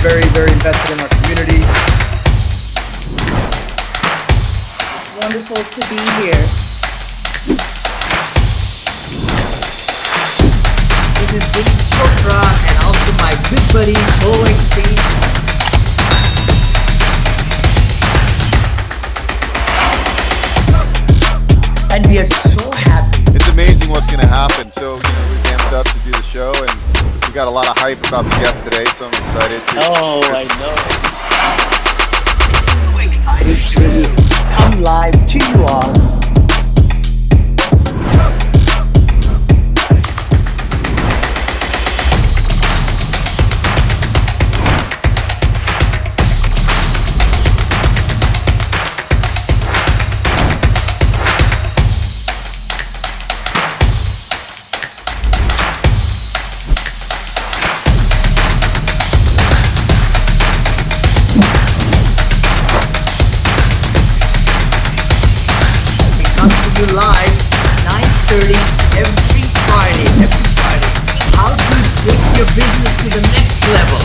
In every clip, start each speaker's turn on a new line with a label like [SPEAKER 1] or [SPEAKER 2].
[SPEAKER 1] very invested in our community.
[SPEAKER 2] It's wonderful to be here.
[SPEAKER 3] This is Vinney and also my good buddy Beau. And we are so happy.
[SPEAKER 4] It's amazing what's going to happen. So, we amped up to do the show, and we got a lot of hype about the guest today, so I'm excited.
[SPEAKER 3] I know. So excited to come live to you all. Live 9:30 every Friday. How to take your business to the next level.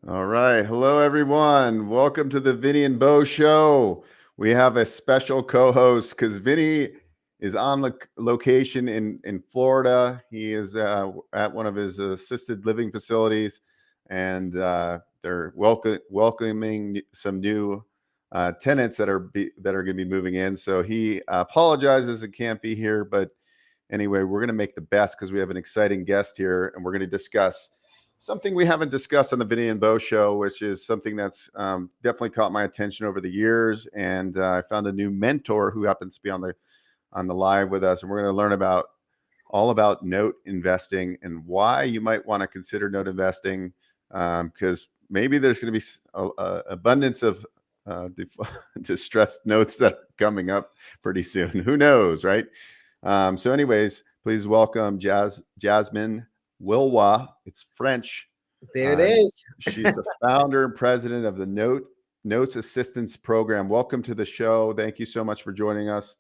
[SPEAKER 4] All right. Hello, everyone. Welcome to the Vinney and Beau show. We have a special co-host because Vinney is on location in Florida. He is at one of his assisted living facilities, and they're welcoming some new tenants that are going to be moving in. So he apologizes and can't be here, but anyway, we're going to make the best because we have an exciting guest here, and we're going to discuss something we haven't discussed on the Vinney and Beau show, which is something that's definitely caught my attention over the years. And I found a new mentor who happens to be on the live with us, and we're going to learn all about note investing and why you might want to consider note investing. Because maybe there's going to be an abundance of distressed notes that are coming up pretty soon. Who knows, right? So anyways, please welcome Jasmine Willois. It's French.
[SPEAKER 1] There it is.
[SPEAKER 4] She's the founder and president of the Notes Assistance Program. Welcome to the show. Thank you so much for joining us.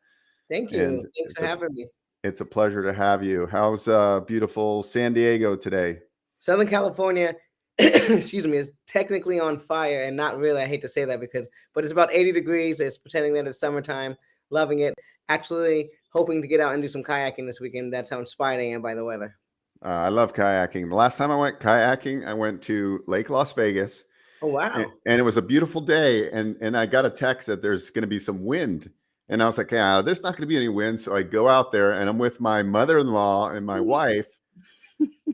[SPEAKER 1] Thank you.
[SPEAKER 4] And
[SPEAKER 1] Thanks for having me.
[SPEAKER 4] It's a pleasure to have you. How's beautiful San Diego today?
[SPEAKER 1] Southern California, excuse me, is technically on fire, and not really. I hate to say that but it's about 80 degrees. It's pretending that it's summertime. Loving it. Actually hoping to get out and do some kayaking this weekend. That's how inspired I am by the weather.
[SPEAKER 4] I love kayaking. The last time I went kayaking, I went to Lake Las Vegas.
[SPEAKER 1] Oh, wow.
[SPEAKER 4] And it was a beautiful day. And I got a text that there's going to be some wind. And I was like, yeah, there's not going to be any wind. So I go out there, and I'm with my mother-in-law and my wife.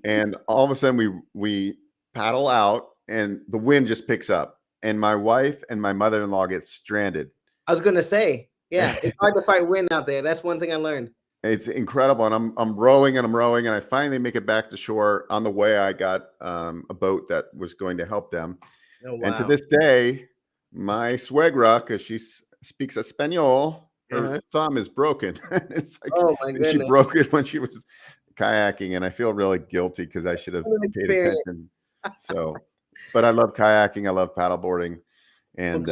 [SPEAKER 4] And all of a sudden we paddle out, and the wind just picks up. And my wife and my mother-in-law get stranded.
[SPEAKER 1] I was going to say, yeah, it's hard to fight wind out there. That's one thing I learned.
[SPEAKER 4] It's incredible. And I'm rowing, and I finally make it back to shore. On the way, I got a boat that was going to help them.
[SPEAKER 1] Oh, wow.
[SPEAKER 4] And to this day, my suegra, because she speaks Espanol, her thumb is broken. It's like,
[SPEAKER 1] oh my goodness.
[SPEAKER 4] She broke it when she was kayaking, and I feel really guilty because I should have paid attention. So, but I love kayaking. I love paddleboarding. And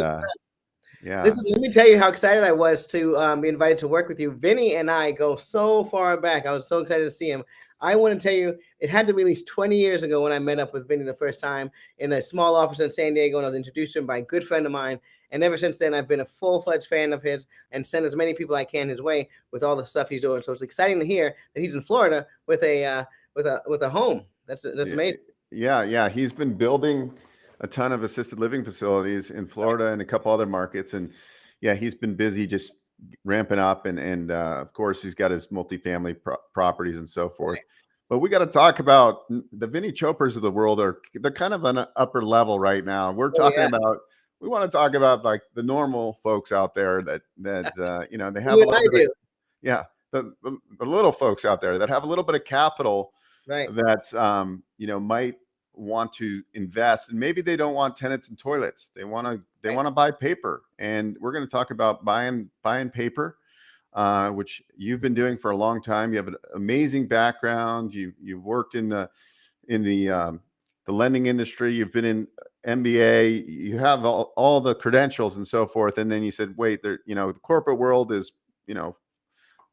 [SPEAKER 4] yeah.
[SPEAKER 1] Listen, let me tell you how excited I was to be invited to work with you. Vinney and I go so far back. I was so excited to see him. I want to tell you, it had to be at least 20 years ago when I met up with Vinney the first time in a small office in San Diego, and I was introduced to him by a good friend of mine. And ever since then, I've been a full-fledged fan of his and send as many people I can his way with all the stuff he's doing. So it's exciting to hear that he's in Florida with a home. That's amazing.
[SPEAKER 4] Yeah. He's been building a ton of assisted living facilities in Florida and a couple other markets. And yeah, he's been busy just ramping up. And of course, he's got his multifamily properties and so forth. Right. But we got to talk about the Vinney Chopers of the world. They're kind of on an upper level right now. We want to talk about like the normal folks out there that they have a little bit the little folks out there that have a little bit of capital,
[SPEAKER 1] right?
[SPEAKER 4] That might want to invest, and maybe they don't want tenants and toilets. They want to buy paper, and we're going to talk about buying paper, which you've been doing for a long time. You have an amazing background. You've worked in the lending industry. You've been in MBA. You have all the credentials and so forth. And then you said, wait, the corporate world is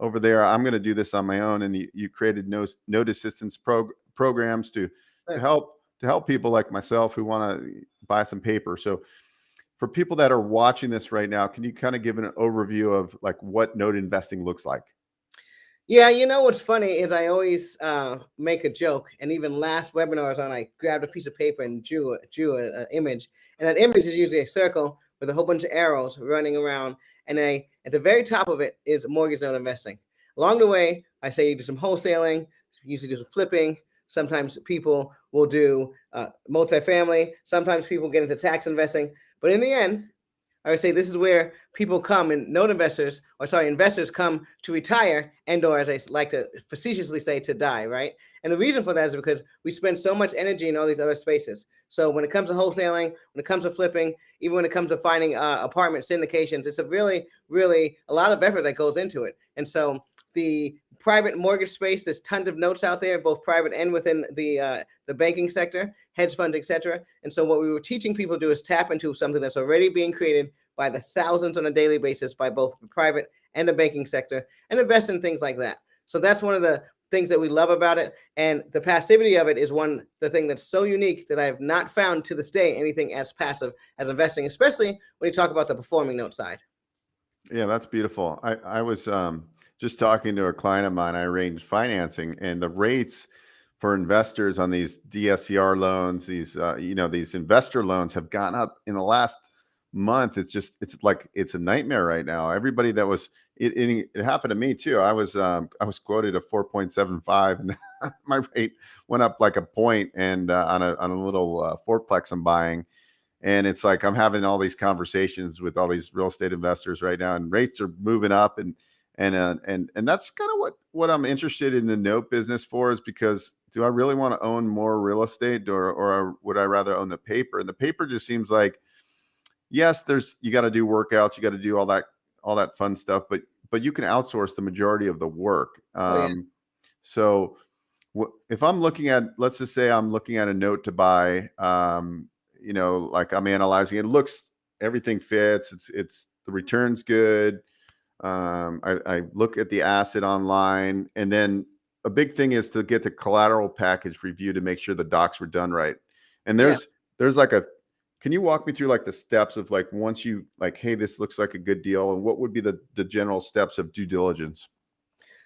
[SPEAKER 4] over there. I'm going to do this on my own. And you created note assistance programs to help people like myself who want to buy some paper. So for people that are watching this right now, can you kind of give an overview of like what note investing looks like?
[SPEAKER 1] Yeah, you know what's funny is I always make a joke, and even last webinar I was on, I grabbed a piece of paper and drew an image, and that image is usually a circle with a whole bunch of arrows running around, and at the very top of it is mortgage note investing. Along the way, I say you do some wholesaling, usually do some flipping. Sometimes people will do multifamily. Sometimes people get into tax investing, but in the end, I would say this is where people come and investors come to retire or, as I like to facetiously say, to die, right? And the reason for that is because we spend so much energy in all these other spaces. So when it comes to wholesaling, when it comes to flipping, even when it comes to finding apartment syndications, it's a really, really a lot of effort that goes into it. And so the private mortgage space, there's tons of notes out there, both private and within the banking sector, hedge funds, etc. And so what we were teaching people to do is tap into something that's already being created by the thousands on a daily basis by both the private and the banking sector, and invest in things like that. So that's one of the things that we love about it. And the passivity of it is the thing that's so unique that I have not found to this day anything as passive as investing, especially when you talk about the performing note side.
[SPEAKER 4] Yeah, that's beautiful. I was just talking to a client of mine. I arranged financing, and the rates for investors on these DSCR loans, these these investor loans have gone up in the last month. It's like it's a nightmare right now. Everybody that was it happened to me too. I was quoted a 4.75, and my rate went up like a point, and on a little fourplex I'm buying. And it's like I'm having all these conversations with all these real estate investors right now, and rates are moving up, and that's kind of what I'm interested in the note business for, is because do I really want to own more real estate, or would I rather own the paper? And the paper just seems like, yes, you got to do workouts, you got to do all that fun stuff, but you can outsource the majority of the work. So if I'm looking at, let's just say I'm looking at a note to buy, like I'm analyzing it, everything fits, it's the return's good. I look at the asset online, and then a big thing is to get the collateral package review to make sure the docs were done right. And there's like can you walk me through like the steps of like, once you like, hey, this looks like a good deal, and what would be the general steps of due diligence?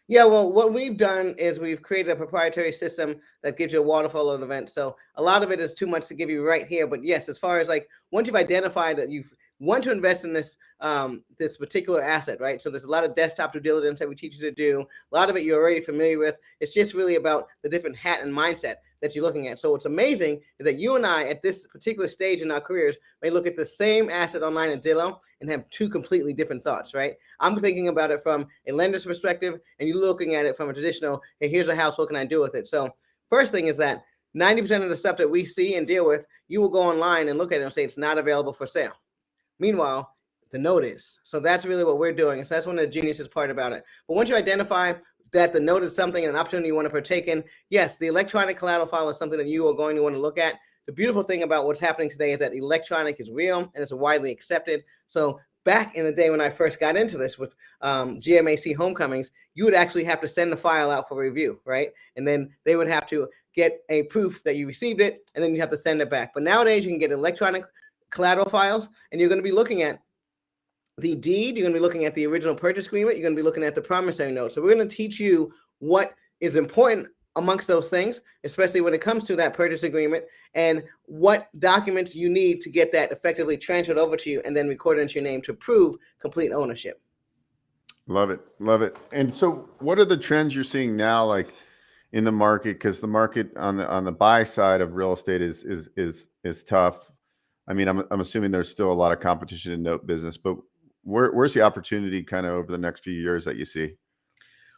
[SPEAKER 1] Yeah, well, what we've done is we've created a proprietary system that gives you a waterfall of events. So a lot of it is too much to give you right here. But yes, as far as like, once you've identified that you want to invest in this this particular asset, right? So there's a lot of desktop due diligence that we teach you to do. A lot of it you're already familiar with. It's just really about the different hat and mindset that you're looking at. So what's amazing is that you and I, at this particular stage in our careers, may look at the same asset online at Zillow and have two completely different thoughts, right? I'm thinking about it from a lender's perspective, and you're looking at it from a traditional, hey, here's a house, what can I do with it? So first thing is that 90% of the stuff that we see and deal with, you will go online and look at it and say it's not available for sale. Meanwhile, the note is. So that's really what we're doing. So that's one of the genius part about it. But once you identify that the note is something, an opportunity you want to partake in, yes, the electronic collateral file is something that you are going to want to look at. The beautiful thing about what's happening today is that electronic is real and it's widely accepted. So back in the day when I first got into this with GMAC Homecomings, you would actually have to send the file out for review, right? And then they would have to get a proof that you received it, and then you have to send it back. But nowadays you can get electronic collateral files, and you're going to be looking at the deed, you're going to be looking at the original purchase agreement, you're going to be looking at the promissory note. So we're going to teach you what is important amongst those things, especially when it comes to that purchase agreement, and what documents you need to get that effectively transferred over to you and then recorded into your name to prove complete ownership.
[SPEAKER 4] Love it. Love it. And so what are the trends you're seeing now, like in the market? Because the market on the buy side of real estate is tough. I mean, I'm assuming there's still a lot of competition in note business, but where's the opportunity kind of over the next few years that you see?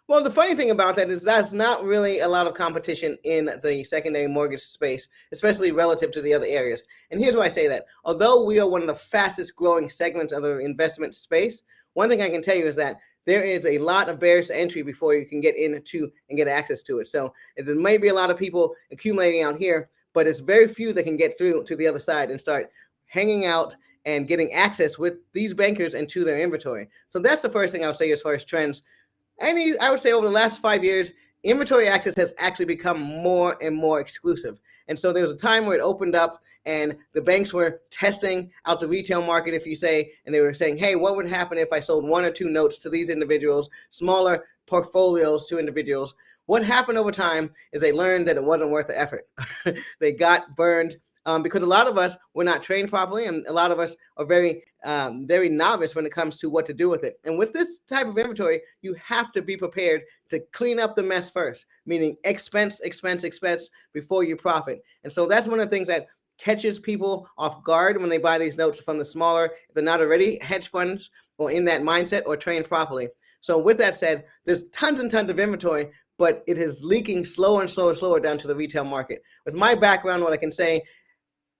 [SPEAKER 1] Well, the funny thing about that is that's not really a lot of competition in the secondary mortgage space, especially relative to the other areas. And here's why I say that. Although we are one of the fastest growing segments of the investment space, one thing I can tell you is that there is a lot of barriers to entry before you can get into and get access to it. So there may be a lot of people accumulating out here, but it's very few that can get through to the other side and start hanging out and getting access with these bankers and to their inventory. So that's the first thing I'll say as far as trends. I would say over the last 5 years, inventory access has actually become more and more exclusive. And so there was a time where it opened up and the banks were testing out the retail market, if you say, and they were saying, hey, what would happen if I sold 1 or 2 notes to these individuals, smaller portfolios to individuals? What happened over time is they learned that it wasn't worth the effort. They got burned because a lot of us were not trained properly, and a lot of us are very novice when it comes to what to do with it. And with this type of inventory, you have to be prepared to clean up the mess first, meaning expense before you profit. And so that's one of the things that catches people off guard when they buy these notes from the smaller, if they're not already hedge funds or in that mindset or trained properly. So with that said, there's tons and tons of inventory, but it is leaking slower and slower down to the retail market. With my background, what I can say,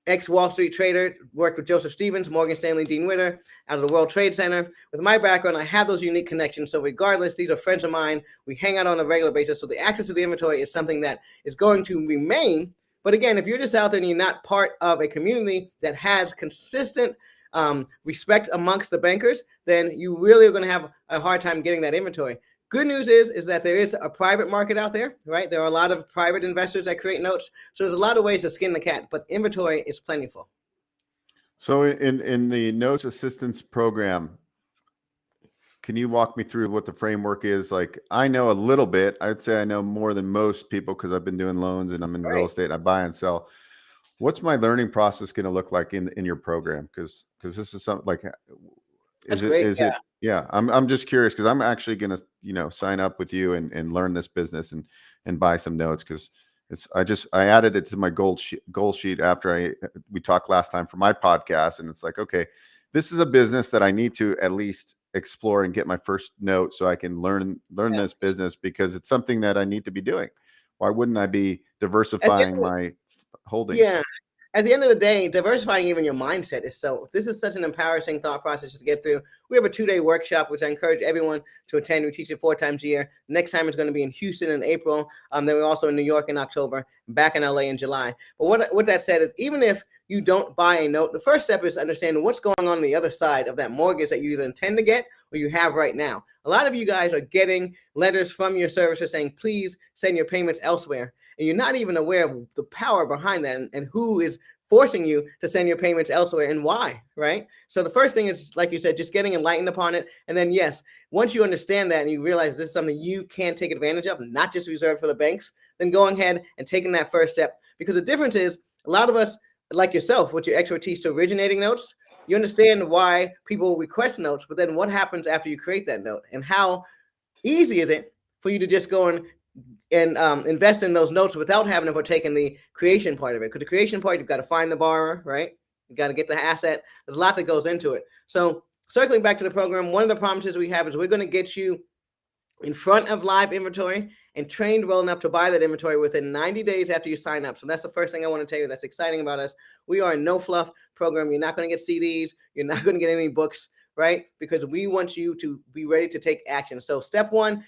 [SPEAKER 1] ex-Wall Street trader, worked with Joseph Stevens, Morgan Stanley, Dean Witter, out of the World Trade Center. With my background, I have those unique connections. So regardless, these are friends of mine. We hang out on a regular basis. So the access to the inventory is something that is going to remain. But again, if you're just out there and you're not part of a community that has consistent respect amongst the bankers, then you really are going to have a hard time getting that inventory. Good news is that there is a private market out there, right? There are a lot of private investors that create notes. So there's a lot of ways to skin the cat, but inventory is plentiful.
[SPEAKER 4] So in the notes assistance program, can you walk me through what the framework is? Like, I know a little bit. I'd say I know more than most people because I've been doing loans and I'm in real estate. I buy and sell. What's my learning process going to look like in your program? Because this is something like, I'm just curious because I'm actually going to, sign up with you and learn this business and buy some notes because I added it to my goal sheet after we talked last time for my podcast. And it's like, okay, this is a business that I need to at least explore and get my first note so I can learn this business because it's something that I need to be doing. Why wouldn't I be diversifying my holdings?
[SPEAKER 1] Yeah. At the end of the day, diversifying even your mindset this is such an empowering thought process to get through. We have a 2-day workshop, which I encourage everyone to attend. We teach it 4 times a year. Next time is going to be in Houston in April. Then we're also in New York in October, back in LA in July. But what that said is, even if you don't buy a note, the first step is understanding what's going on the other side of that mortgage that you either intend to get or you have right now. A lot of you guys are getting letters from your servicer saying, please send your payments elsewhere. And you're not even aware of the power behind that and who is forcing you to send your payments elsewhere and why, right? So the first thing is, like you said, just getting enlightened upon it. And then, yes, once you understand that and you realize this is something you can take advantage of, not just reserved for the banks, then going ahead and taking that first step. Because the difference is, a lot of us, like yourself, with your expertise to originating notes, you understand why people request notes, but then what happens after you create that note? And how easy is it for you to just go and invest in those notes without having to partake in the creation part of it? Because the creation part, you've got to find the borrower, right? You got to get the asset. There's a lot that goes into it. So circling back to the program, one of the promises we have is we're going to get you in front of live inventory and trained well enough to buy that inventory within 90 days after you sign up. So that's the first thing I want to tell you that's exciting about us. We are a no fluff program. You're not going to get CDs. You're not going to get any books, right? Because we want you to be ready to take action. So step one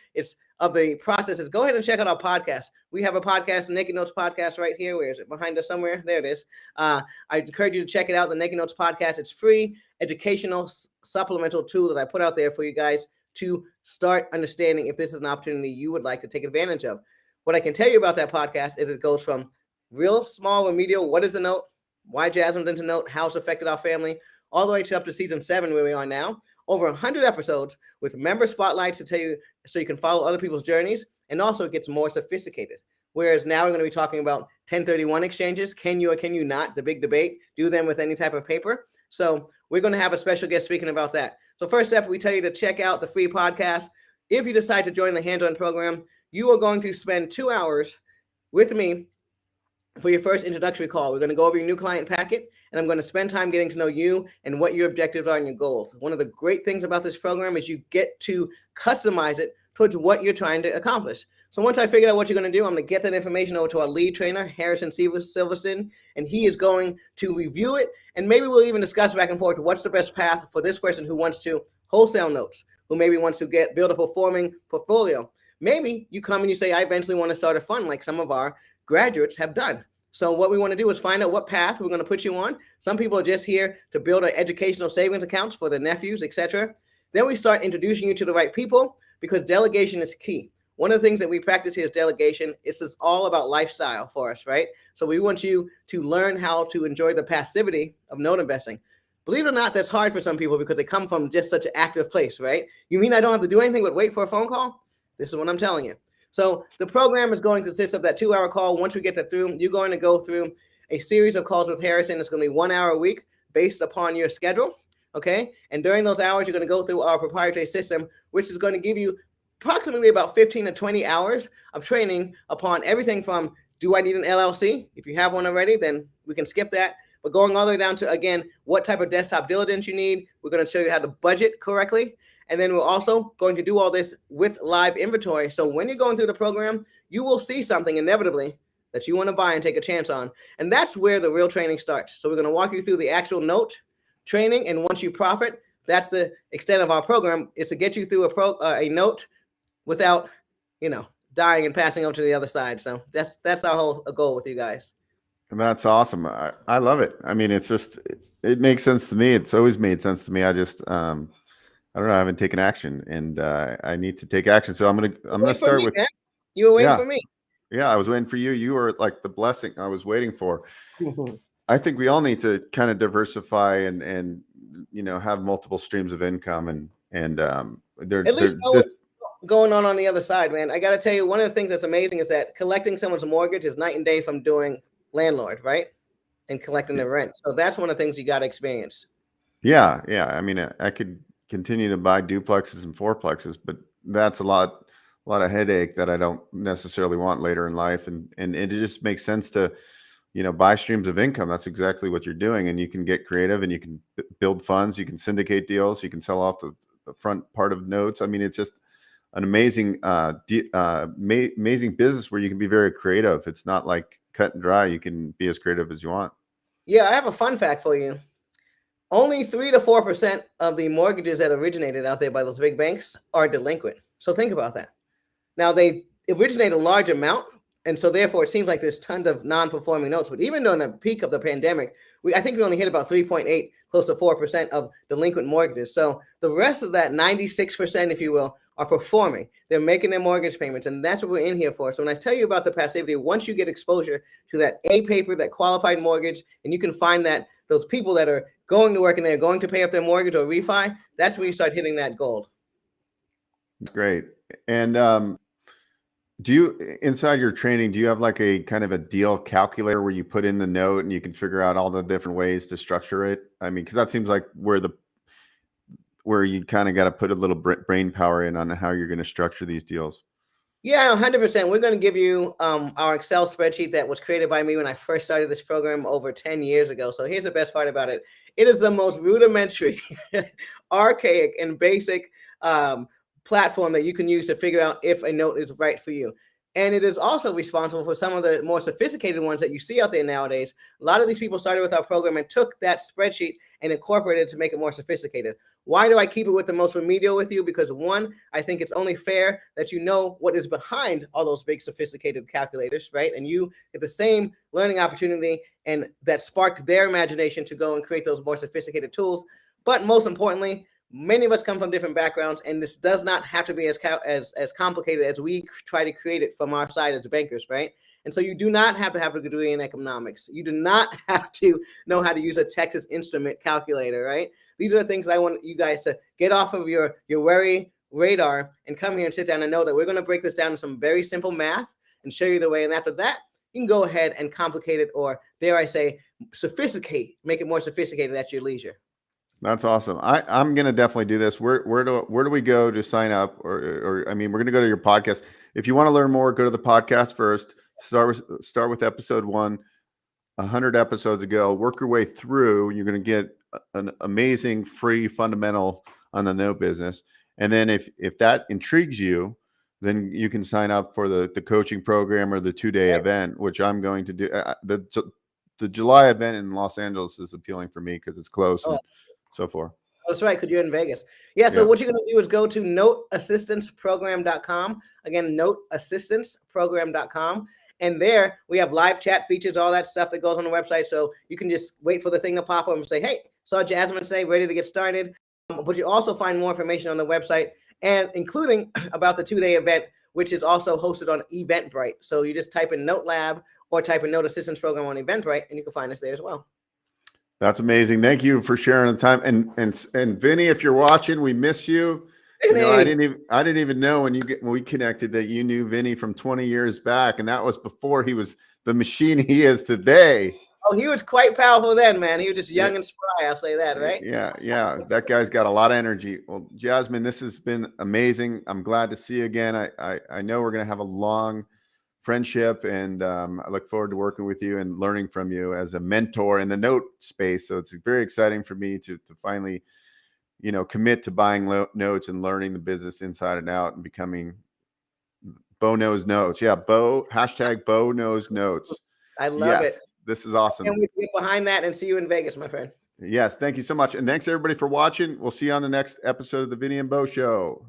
[SPEAKER 1] of the process is go ahead and check out our podcast. We have a podcast, the Naked Notes podcast right here. Where is it? Behind us somewhere? There it is. I encourage you to check it out, the Naked Notes podcast. It's free, educational, supplemental tool that I put out there for you guys to start understanding if this is an opportunity you would like to take advantage of. What I can tell you about that podcast is it goes from real small remedial, what is a note, why Jasmine's into note, how it's affected our family, all the way up to season 7 where we are now. Over 100 episodes with member spotlights to tell you so you can follow other people's journeys, and also it gets more sophisticated. Whereas now we're going to be talking about 1031 exchanges. Can you or can you not? The big debate. Do them with any type of paper. So we're going to have a special guest speaking about that. So first step, we tell you to check out the free podcast. If you decide to join the hands-on program, you are going to spend 2 hours with me for your first introductory call. We're going to go over your new client packet, and I'm going to spend time getting to know you and what your objectives are and your goals. One of the great things about this program is you get to customize it towards what you're trying to accomplish. So once I figure out what you're going to do, I'm going to get that information over to our lead trainer, Harrison Silverstein, and he is going to review it. And maybe we'll even discuss back and forth what's the best path for this person who wants to wholesale notes, who maybe wants to build a performing portfolio. Maybe you come and you say, I eventually want to start a fund like some of our graduates have done. So what we want to do is find out what path we're going to put you on. Some people are just here to build our educational savings accounts for their nephews, etc. Then we start introducing you to the right people, because delegation is key. One of the things that we practice here is delegation. This is all about lifestyle for us, right? So we want you to learn how to enjoy the passivity of note investing. Believe it or not, that's hard for some people because they come from just such an active place, right? You mean I don't have to do anything but wait for a phone call? This is what I'm telling you. So the program is going to consist of that 2-hour call. Once we get that through, you're going to go through a series of calls with Harrison. It's going to be 1 hour a week based upon your schedule, okay? And during those hours, you're going to go through our proprietary system, which is going to give you approximately about 15 to 20 hours of training upon everything from, do I need an LLC? If you have one already, then we can skip that. But going all the way down to, again, what type of desktop diligence you need. We're going to show you how to budget correctly. And then we're also going to do all this with live inventory. So when you're going through the program, you will see something inevitably that you want to buy and take a chance on. And that's where the real training starts. So we're going to walk you through the actual note training. And once you profit, that's the extent of our program, is to get you through a note without, dying and passing over to the other side. So that's our whole goal with you guys.
[SPEAKER 4] And that's awesome. I love it. I mean, it makes sense to me. It's always made sense to me. I just, I don't know. I haven't taken action, and I need to take action. So I'm gonna start with.
[SPEAKER 1] Man. You were waiting for me.
[SPEAKER 4] Yeah, I was waiting for you. You were like the blessing I was waiting for. I think we all need to kind of diversify and have multiple streams of income, and
[SPEAKER 1] at least know what's going on the other side, man. I got to tell you, one of the things that's amazing is that collecting someone's mortgage is night and day from doing landlord, right? And collecting the rent. So that's one of the things you got to experience.
[SPEAKER 4] Yeah. I mean, I could continue to buy duplexes and fourplexes, but that's a lot of headache that I don't necessarily want later in life. And it just makes sense to, buy streams of income. That's exactly what you're doing. And you can get creative and you can build funds, you can syndicate deals, you can sell off the front part of notes. I mean, it's just an amazing, amazing business where you can be very creative. It's not like cut and dry. You can be as creative as you want.
[SPEAKER 1] Yeah, I have a fun fact for you. Only 3 to 4% of the mortgages that originated out there by those big banks are delinquent. So think about that. Now, they originate a large amount, and so therefore it seems like there's tons of non-performing notes. But even during the peak of the pandemic, I think we only hit about 3.8, close to 4% of delinquent mortgages. So the rest of that 96%, if you will, are performing. They're making their mortgage payments, and that's what we're in here for. So when I tell you about the passivity, once you get exposure to that A paper, that qualified mortgage, and you can find that those people that are going to work and they're going to pay up their mortgage or refi, that's when you start hitting that gold.
[SPEAKER 4] Great. And do you, inside your training, do you have like a kind of a deal calculator where you put in the note and you can figure out all the different ways to structure it? I mean, because that seems like where you kind of got to put a little brain power in on how you're going to structure these deals.
[SPEAKER 1] Yeah, 100%. We're going to give you our Excel spreadsheet that was created by me when I first started this program over 10 years ago. So here's the best part about it. It is the most rudimentary, archaic, and basic platform that you can use to figure out if a note is right for you. And it is also responsible for some of the more sophisticated ones that you see out there nowadays. A lot of these people started with our program and took that spreadsheet and incorporated it to make it more sophisticated. Why do I keep it with the most remedial with you? Because one, I think it's only fair that you know what is behind all those big sophisticated calculators, right? And you get the same learning opportunity, and that sparked their imagination to go and create those more sophisticated tools. But most importantly, many of us come from different backgrounds, and this does not have to be as complicated as we try to create it from our side as bankers, right? And so you do not have to have a degree in economics. You do not have to know how to use a Texas Instrument calculator, right? These are the things I want you guys to get off of your worry radar and come here and sit down and know that we're going to break this down to some very simple math and show you the way. And after that, you can go ahead and complicate it, or dare I say, make it more sophisticated at your leisure.
[SPEAKER 4] That's awesome. I'm going to definitely do this. Where do we go to sign up? Or I mean, we're going to go to your podcast. If you want to learn more, go to the podcast first. Start with episode 1, 100 episodes ago. Work your way through. You're going to get an amazing free fundamental on the note business. And then if that intrigues you, then you can sign up for the coaching program or the 2-day event, which I'm going to do. The July event in Los Angeles is appealing for me because it's close. And so forth.
[SPEAKER 1] That's right, because you're in Vegas. Yeah, so what you're going to do is go to noteassistanceprogram.com. Again, noteassistanceprogram.com. And there we have live chat features, all that stuff that goes on the website. So you can just wait for the thing to pop up and say, hey, saw Jasmine say, ready to get started. But you also find more information on the website. and including about the 2-day event, which is also hosted on Eventbrite. So you just type in Note Lab or type in Note Assistance Program on Eventbrite, and you can find us there as well.
[SPEAKER 4] That's amazing. Thank you for sharing the time. And Vinny, if you're watching, we miss you. You know, I didn't even know when we connected that you knew Vinny from 20 years back, and that was before he was the machine he is today.
[SPEAKER 1] Oh, he was quite powerful then, man. He was just young and spry. I'll say that, right?
[SPEAKER 4] Yeah. That guy's got a lot of energy. Well, Jasmine, this has been amazing. I'm glad to see you again. I know we're going to have a long friendship, and I look forward to working with you and learning from you as a mentor in the note space. So it's very exciting for me to finally, you know, commit to buying notes and learning the business inside and out and becoming Beau Knows Notes. Yeah, Beau, #Beau Knows Notes.
[SPEAKER 1] I love it.
[SPEAKER 4] This is awesome.
[SPEAKER 1] And we get behind that and see you in Vegas, my friend.
[SPEAKER 4] Yes, thank you so much. And thanks everybody for watching. We'll see you on the next episode of the Vinney and Beau Show.